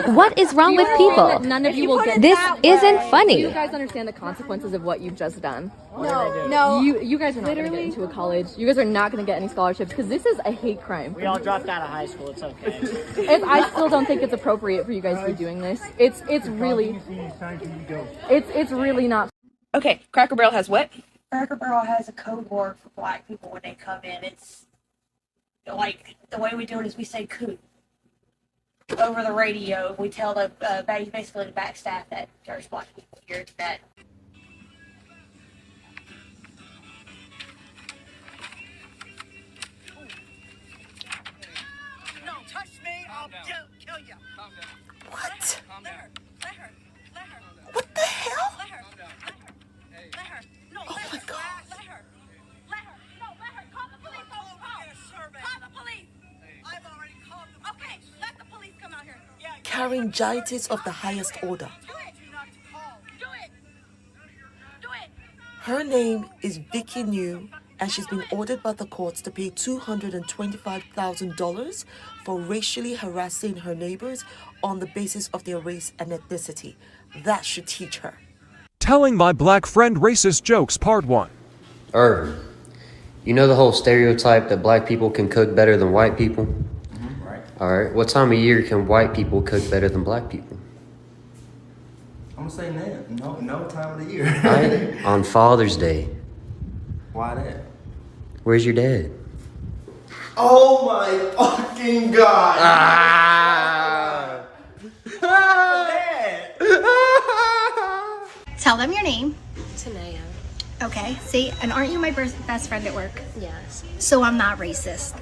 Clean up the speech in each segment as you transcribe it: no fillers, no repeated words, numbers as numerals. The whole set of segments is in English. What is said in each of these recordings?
What is wrong with people? None of you will get This isn't funny. Do you guys understand the consequences of what you've just done? No. You guys are not going to get into a college. You guys are not going to get any scholarships because this is a hate crime. We all dropped out of high school. It's okay. I still don't think it's appropriate for you guys to be doing this. It's really not. Okay, Cracker Barrel has what? Cracker Barrel has a code word for black people when they come in. It's like the way we do it is we say "coot" over the radio. We tell the basically the back staff that there's black people here that. No, touch me, I'll kill you. What? Let her. What the hell? Let her. No, oh my God. Let her. No, let her. Call the police. Call the police. I've already called the police. Okay, let the police come out here. Yeah. Laryngitis of the highest order. Do it. Her name is Vicky New, and she's been ordered by the courts to pay $225,000 for racially harassing her neighbors on the basis of their race and ethnicity. That should teach her. Telling my black friend racist jokes, part 1. Irvin, you know the whole stereotype that black people can cook better than white people? Right. Alright, what time of year can white people cook better than black people? I'm gonna say no time of the year. Right? On Father's Day. Why that? Where's your dad? Oh my fucking God! Tell them your name. Tanea. Okay. See, and aren't you my best friend at work? Yes. So I'm not racist.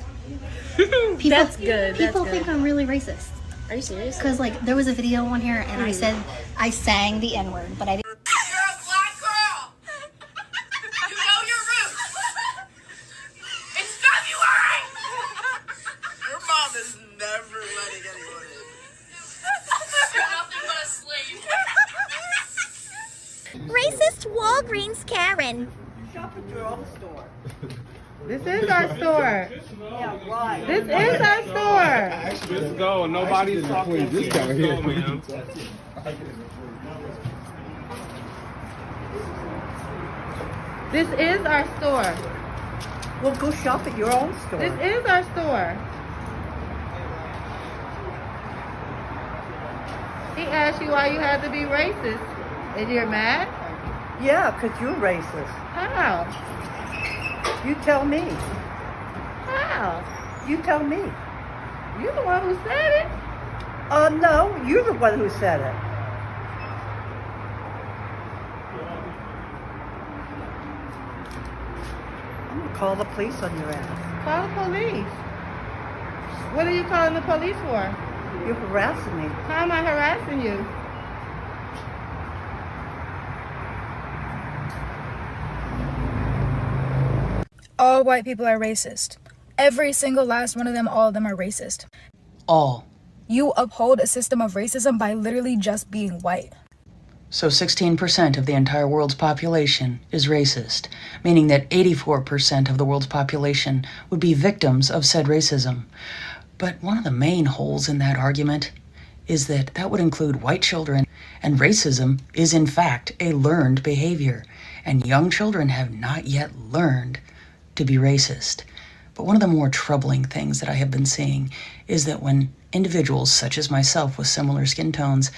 That's good. People think I'm really racist. Are you serious? Because like there was a video on here and I sang the N-word, but I didn't. You're a black girl. You know your roots. It's February. Your mom is never letting anyone in. You're nothing but a slave. Racist Walgreens Karen. Shop at your own store. This is our store. Yeah, why? This is our store. Let's go. Nobody's talking. This guy here. Man. This is our store. Well, go shop at your own store. This is our store. He asked you why you had to be racist. And you're mad? Yeah, because you're racist. How? You tell me. How? You tell me. You're the one who said it. No, you're the one who said it. I'm gonna call the police on your ass. Call the police. What are you calling the police for? You're harassing me. How am I harassing you? All white people are racist. Every single last one of them, all of them are racist. All. You uphold a system of racism by literally just being white. So 16% of the entire world's population is racist, meaning that 84% of the world's population would be victims of said racism. But one of the main holes in that argument is that that would include white children, and racism is in fact a learned behavior, and young children have not yet learned to be racist. But one of the more troubling things that I have been seeing is that when individuals such as myself with similar skin tones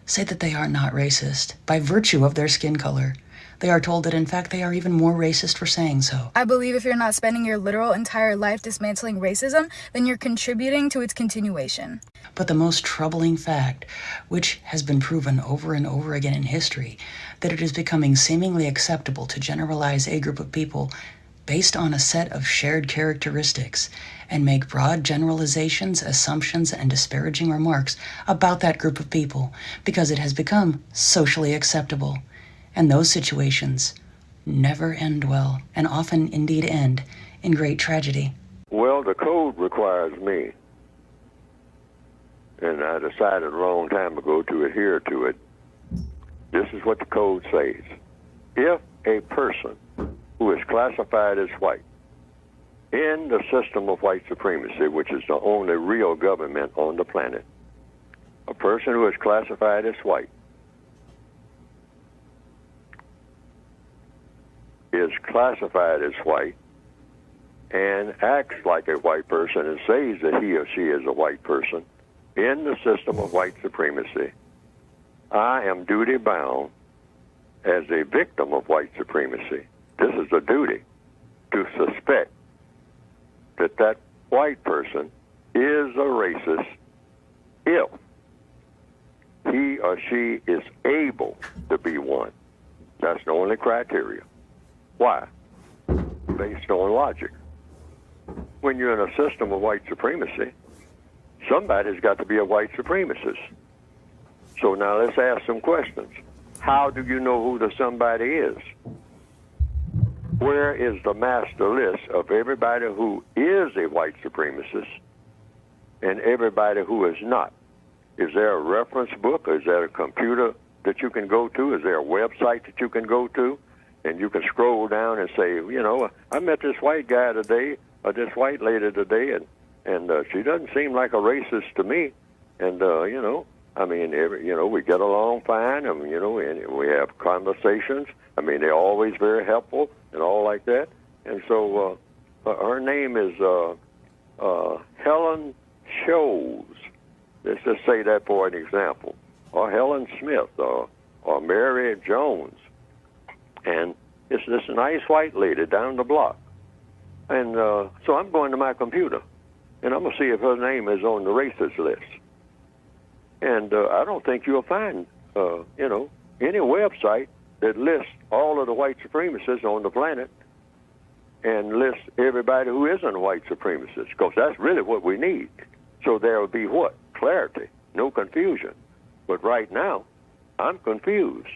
say that they are not racist by virtue of their skin color, they are told that in fact they are even more racist for saying so. I believe if you're not spending your literal entire life dismantling racism, then you're contributing to its continuation. But the most troubling fact, which has been proven over and over again in history, that it is becoming seemingly acceptable to generalize a group of people based on a set of shared characteristics and make broad generalizations, assumptions, and disparaging remarks about that group of people because it has become socially acceptable. And those situations never end well, and often indeed end in great tragedy. Well, the code requires me, and I decided a long time ago to adhere to it. This is what the code says. If a person who is classified as white in the system of white supremacy, which is the only real government on the planet, a person who is classified as white is classified as white and acts like a white person and says that he or she is a white person in the system of white supremacy, I am duty bound as a victim of white supremacy. This is a duty to suspect that that white person is a racist if he or she is able to be one. That's the only criteria. Why? Based on logic. When you're in a system of white supremacy, somebody's got to be a white supremacist. So now let's ask some questions. How do you know who the somebody is? Where is the master list of everybody who is a white supremacist and everybody who is not? Is there a reference book? Is there a computer that you can go to? Is there a website that you can go to? And you can scroll down and say, you know, I met this white guy today, or this white lady today, and she doesn't seem like a racist to me. And, you know, I mean, we get along fine, and, you know, and we have conversations. I mean, they're always very helpful and all like that. And so her name is Helen Shows. Let's just say that for an example. Or Helen Smith, or Mary Jones. And it's this nice white lady down the block. And so I'm going to my computer, and I'm going to see if her name is on the racist list. And I don't think you'll find, you know, any website that lists all of the white supremacists on the planet and lists everybody who isn't a white supremacist, because that's really what we need. So there will be what? Clarity, no confusion. But right now, I'm confused.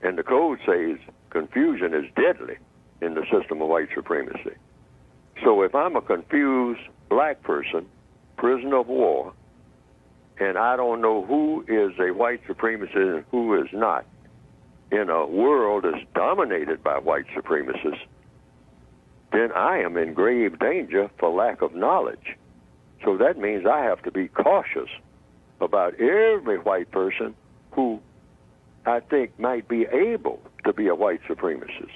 And the code says confusion is deadly in the system of white supremacy. So if I'm a confused black person, prisoner of war, and I don't know who is a white supremacist and who is not, in a world that's dominated by white supremacists, then I am in grave danger for lack of knowledge. So that means I have to be cautious about every white person who I think might be able to be a white supremacist.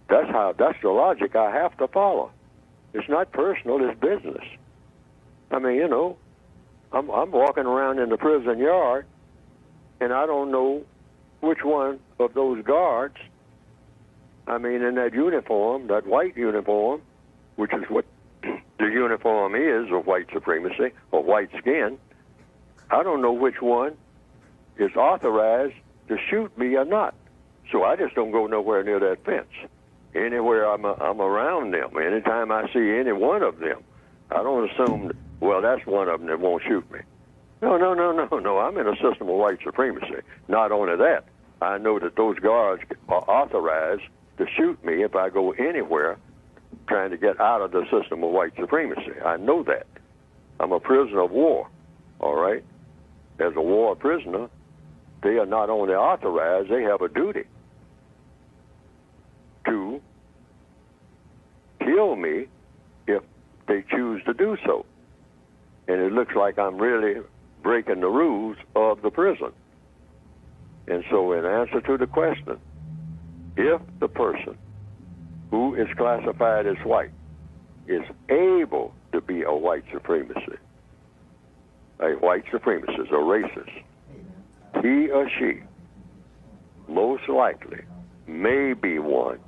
That's the logic I have to follow. It's not personal, it's business. I mean, you know, I'm walking around in the prison yard, and I don't know which one of those guards, I mean, in that uniform, that white uniform, which is what the uniform is of white supremacy, or white skin, I don't know which one is authorized to shoot me or not. So I just don't go nowhere near that fence. Anywhere I'm around them, anytime I see any one of them, I don't assume, well, that's one of them that won't shoot me. No. I'm in a system of white supremacy. Not only that, I know that those guards are authorized to shoot me if I go anywhere trying to get out of the system of white supremacy. I know that. I'm a prisoner of war, all right? As a war prisoner, they are not only authorized, they have a duty to kill me if they choose to do so. And it looks like I'm really breaking the rules of the prison. And so in answer to the question, if the person who is classified as white is able to be a white supremacist, a racist, he or she most likely may be one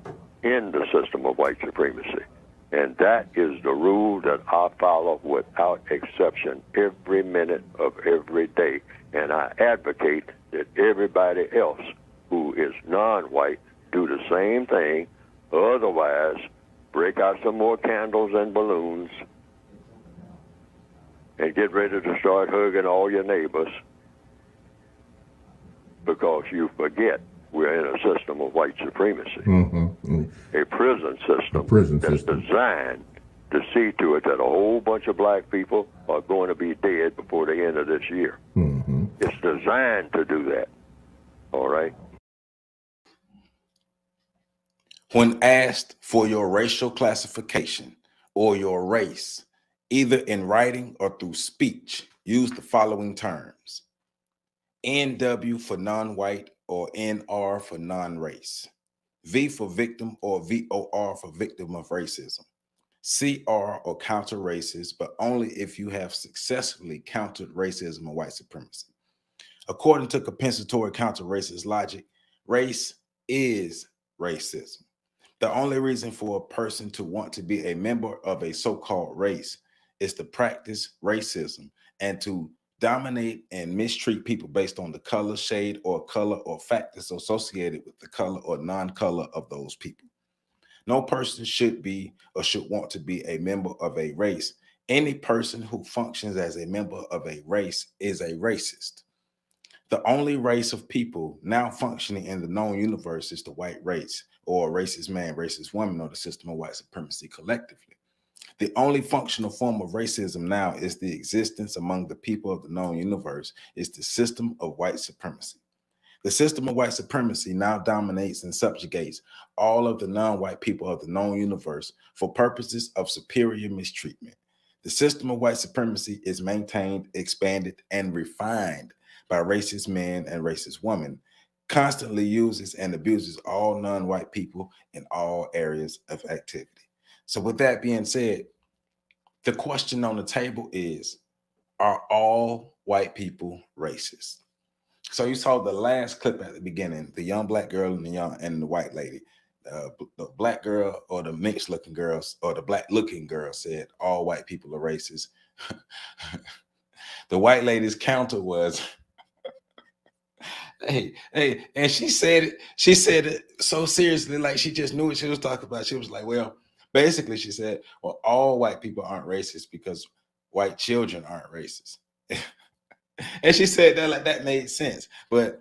in the system of white supremacy. And that is the rule that I follow without exception every minute of every day. And I advocate that everybody else who is non-white do the same thing. Otherwise, break out some more candles and balloons and get ready to start hugging all your neighbors, because you forget we're in a system of white supremacy. A prison system that's designed to see to it that a whole bunch of black people are going to be dead before the end of this year. It's designed to do that. All right? When asked for your racial classification or your race, either in writing or through speech, use the following terms: NW for non-white or NR for non-race, V for victim or VOR for victim of racism, CR or counter racist, but only if you have successfully countered racism and white supremacy. According to compensatory counter racist logic, race is racism. The only reason for a person to want to be a member of a so-called race is to practice racism and to dominate and mistreat people based on the color, shade, or color or factors associated with the color or non-color of those people. No person should be or should want to be a member of a race. Any person who functions as a member of a race is a racist. The only race of people now functioning in the known universe is the white race, or racist man, racist woman, or the system of white supremacy collectively. The only functional form of racism now is the existence among the people of the known universe, is the system of white supremacy. The system of white supremacy now dominates and subjugates all of the non-white people of the known universe for purposes of superior mistreatment. The system of white supremacy is maintained, expanded, and refined by racist men and racist women, constantly uses and abuses all non-white people in all areas of activity. So with that being said, the question on the table is, are all white people racist? So you saw the last clip at the beginning, the young black girl and the white lady. The black girl or the mixed looking girls or the black looking girl said all white people are racist. The white lady's counter was, hey, and she said it so seriously, like she just knew what she was talking about. She was like, well, basically she said, well, all white people aren't racist because white children aren't racist. And she said that like that made sense. But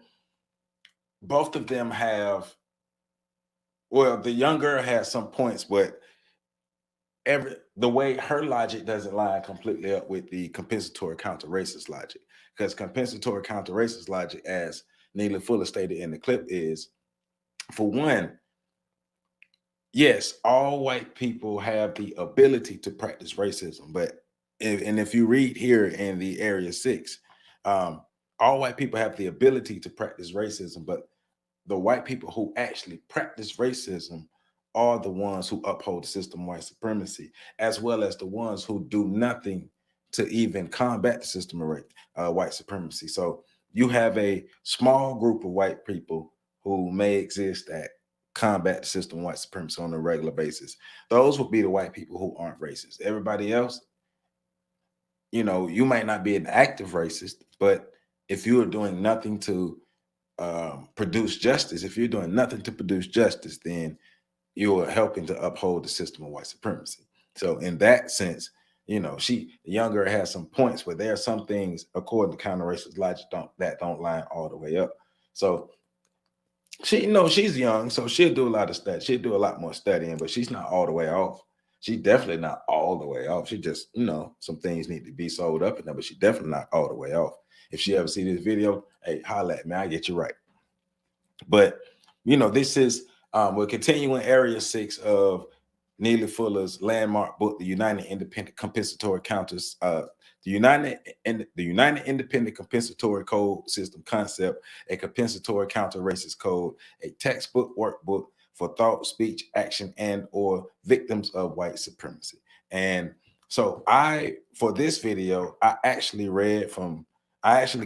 both of them have, well, the young girl has some points, but the way her logic doesn't line completely up with the compensatory counter racist logic. Because compensatory counter racist logic, as Neely Fuller stated in the clip, is, for one, yes, all white people have the ability to practice racism, but if you read here in the Area 6, all white people have the ability to practice racism, but the white people who actually practice racism are the ones who uphold the system of white supremacy, as well as the ones who do nothing to even combat the system of white supremacy. So you have a small group of white people who may exist that combat the system of white supremacy on a regular basis. Those would be the white people who aren't racist. Everybody else, you know, you might not be an active racist, but if you are doing nothing to produce justice, if you're doing nothing to produce justice, then you are helping to uphold the system of white supremacy. So in that sense, you know, the younger has some points, but there are some things, according to counter racist logic, that don't line all the way up. So she's young, so she'll do a lot of study. She'll do a lot more studying, but she's not all the way off. She's definitely not all the way off. She just, some things need to be sold up in there, but she's definitely not all the way off. If she ever see this video, hey, holla at me, I'll get you right. But, this is, we're continuing Area 6 of Neely Fuller's landmark book, The United Independent Compensatory Counters, the United Independent Compensatory Code System Concept, a compensatory counter-racist code, a textbook workbook for thought, speech, action, and or victims of white supremacy. And so for this video, I actually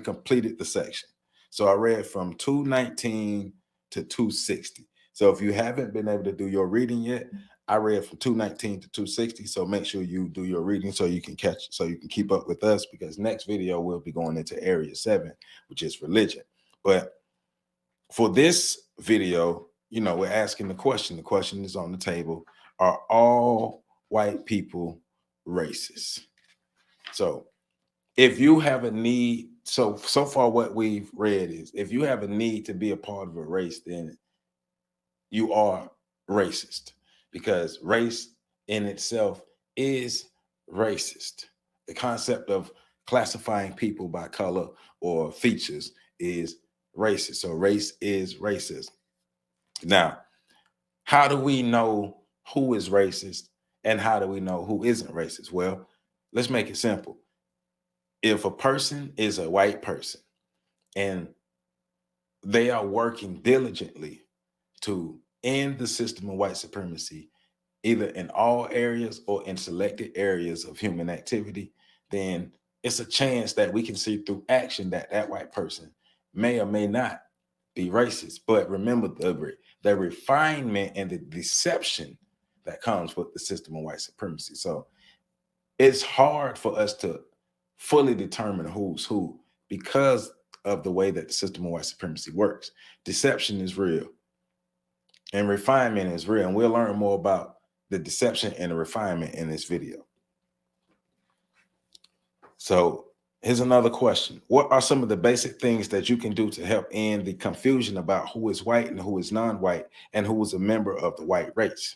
completed the section. So I read from 219 to 260. So if you haven't been able to do your reading yet, I read from 219 to 260. So make sure you do your reading so you can keep up with us, because next video we'll be going into Area 7, which is religion. But for this video, we're asking the question. The question is on the table: are all white people racist? So if you have a need, so far what we've read is, if you have a need to be a part of a race, then you are racist, because race in itself is racist. The concept of classifying people by color or features is racist. So race is racism. Now, how do we know who is racist and how do we know who isn't racist? Well, let's make it simple. if a person is a white person and they are working diligently to end the system of white supremacy, either in all areas or in selected areas of human activity, then it's a chance that we can see through action that that white person may or may not be racist. But remember the refinement and the deception that comes with the system of white supremacy. So it's hard for us to fully determine who's who because of the way that the system of white supremacy works. Deception is real and refinement is real. And we'll learn more about the deception and the refinement in this video. So here's another question. What are some of the basic things that you can do to help end the confusion about who is white and who is non-white and who is a member of the white race?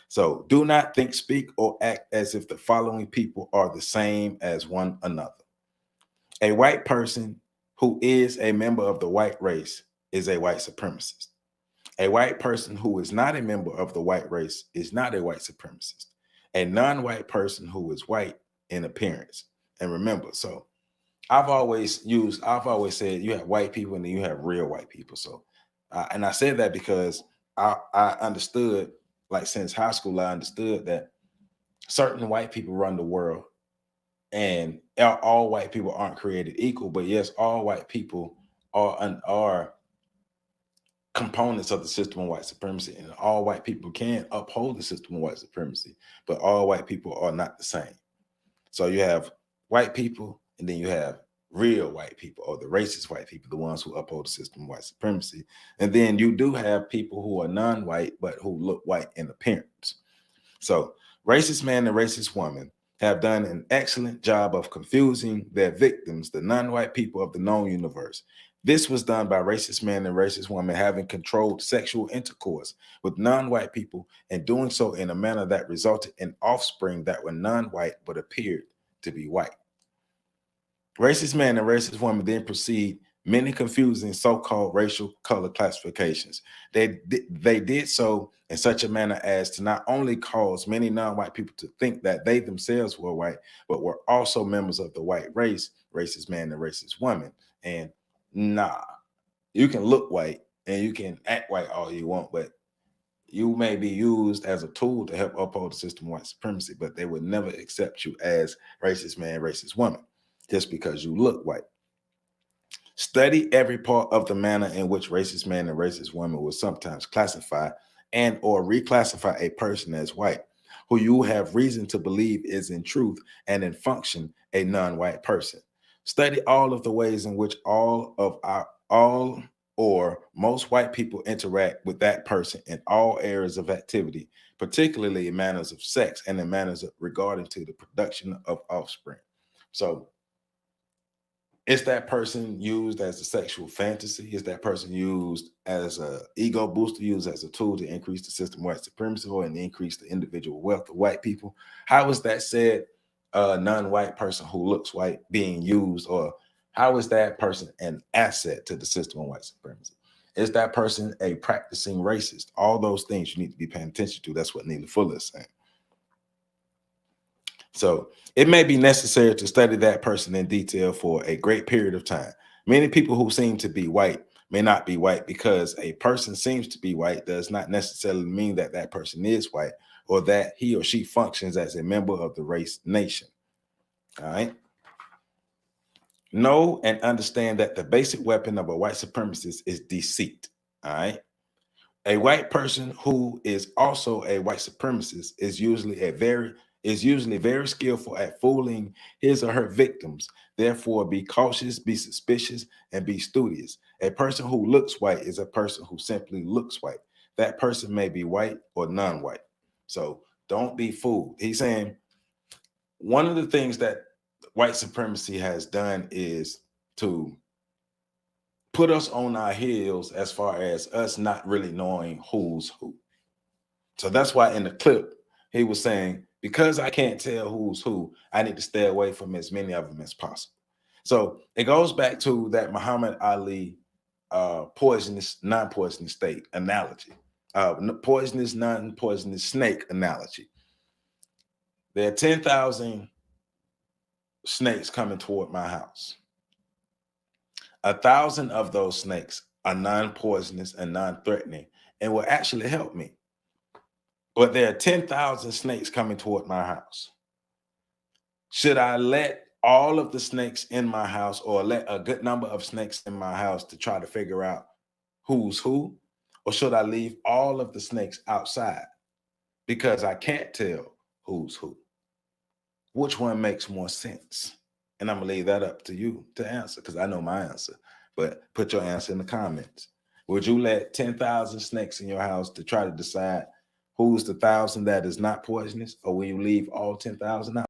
So do not think, speak, or act as if the following people are the same as one another. A white person who is a member of the white race is a white supremacist. A white person who is not a member of the white race is not a white supremacist. A non-white person who is white in appearance. And remember, so I've always said you have white people and then you have real white people. So, and I said that because I understood, like since high school, I understood that certain white people run the world and all white people aren't created equal. But yes, all white people are components of the system of white supremacy, and all white people can uphold the system of white supremacy, but all white people are not the same. So you have white people, and then you have real white people, or the racist white people, the ones who uphold the system of white supremacy. And then you do have people who are non-white, but who look white in appearance. So racist man and racist woman have done an excellent job of confusing their victims, the non-white people of the known universe. This was done by racist men and racist women having controlled sexual intercourse with non-white people and doing so in a manner that resulted in offspring that were non-white but appeared to be white. Racist men and racist women then proceed many confusing so-called racial color classifications. They did so in such a manner as to not only cause many non-white people to think that they themselves were white, but were also members of the white race, racist man and racist woman. And nah, you can look white and you can act white all you want, but you may be used as a tool to help uphold the system of white supremacy, but they would never accept you as racist man, racist woman, just because you look white. Study every part of the manner in which racist man and racist woman will sometimes classify and or reclassify a person as white, who you have reason to believe is in truth and in function a non-white person. Study all of the ways in which all or most white people interact with that person in all areas of activity, particularly in manners of sex and in manners regarding to the production of offspring. So is that person used as a sexual fantasy? Is that person used as an ego booster, used as a tool to increase the system of white supremacy or and increase the individual wealth of white people? How is that said non-white person who looks white being used, or how is that person an asset to the system of white supremacy? Is that person a practicing racist? All those things you need to be paying attention to. That's what Neely Fuller is saying. So it may be necessary to study that person in detail for a great period of time. Many people who seem to be white may not be white. Because a person seems to be white does not necessarily mean that that person is white or that he or she functions as a member of the race nation. All right. Know and understand that the basic weapon of a white supremacist is deceit. All right. A white person who is also a white supremacist is usually very skillful at fooling his or her victims. Therefore, be cautious, be suspicious, and be studious. A person who looks white is a person who simply looks white. That person may be white or non-white. So don't be fooled. He's saying one of the things that white supremacy has done is to put us on our heels as far as us not really knowing who's who. So that's why in the clip, he was saying, because I can't tell who's who, I need to stay away from as many of them as possible. So it goes back to that Muhammad Ali poisonous, non-poisonous state analogy, poisonous, non-poisonous snake analogy. There are 10,000 snakes coming toward my house. 1,000 of those snakes are non-poisonous and non-threatening and will actually help me. But there are 10,000 snakes coming toward my house. Should I let all of the snakes in my house, or let a good number of snakes in my house to try to figure out who's who? Or should I leave all of the snakes outside because I can't tell who's who? Which one makes more sense? And I'm gonna leave that up to you to answer, because I know my answer. But put your answer in the comments. Would you let 10,000 snakes in your house to try to decide who's the 1,000 that is not poisonous, or will you leave all 10,000 out?